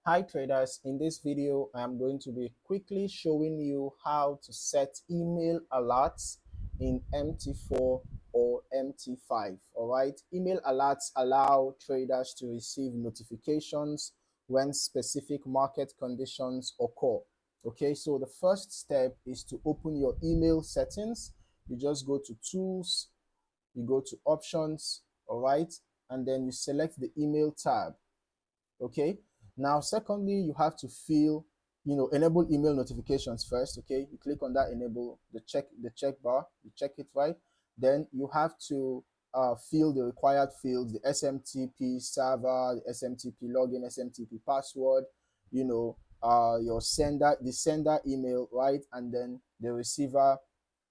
Hi traders, in this video I am going to be quickly showing you how to set email alerts in MT4 or MT5. All right, email alerts allow traders to receive notifications when specific market conditions occur. Okay, so the first step is to open your email settings. You just go to tools, you go to options, all right, and then you select the email tab. Okay, now secondly, you have to enable email notifications first. Okay, you click on that enable, the check bar, you check it, right? Then you have to fill the required fields: the SMTP server, the SMTP login, SMTP password, your the sender email, right? And then the receiver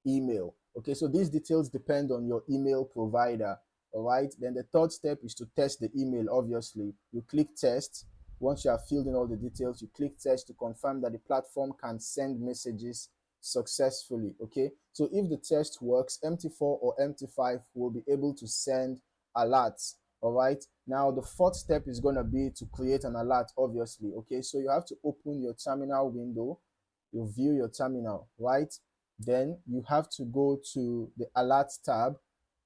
email. Okay, so these details depend on your email provider. All right, then the third step is to test the email. Obviously, you click test. Once you have filled in all the details, you click test to confirm that the platform can send messages successfully. Okay, so if the test works, MT4 or MT5 will be able to send alerts. All right, now the fourth step is going to be to create an alert. Obviously, okay, so you have to open your terminal window, you view your terminal, right? Then you have to go to the alert tab,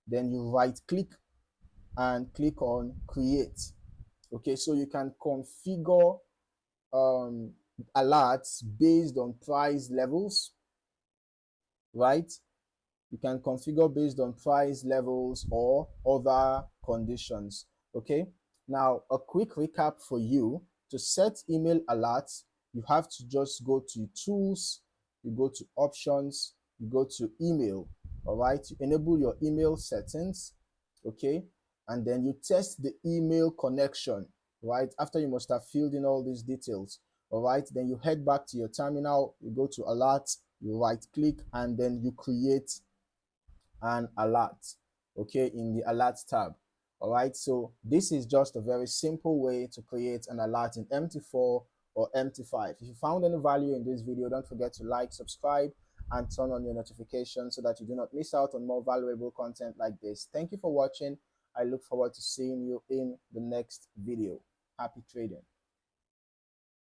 then you right click and click on create. Okay, so you can configure alerts based on price levels, right? You can configure based on price levels or other conditions. Okay, now a quick recap for you: to set email alerts, you have to just go to tools, you go to options, you go to email. All right, you enable your email settings. Okay, and then you test the email connection, right? After you must have filled in all these details. All right, then you head back to your terminal, you go to alert, you right click, and then you create an alert, okay, in the alert tab. All right, so this is just a very simple way to create an alert in MT4 or MT5. If you found any value in this video, don't forget to like, subscribe, and turn on your notifications so that you do not miss out on more valuable content like this. Thank you for watching. I look forward to seeing you in the next video. Happy trading.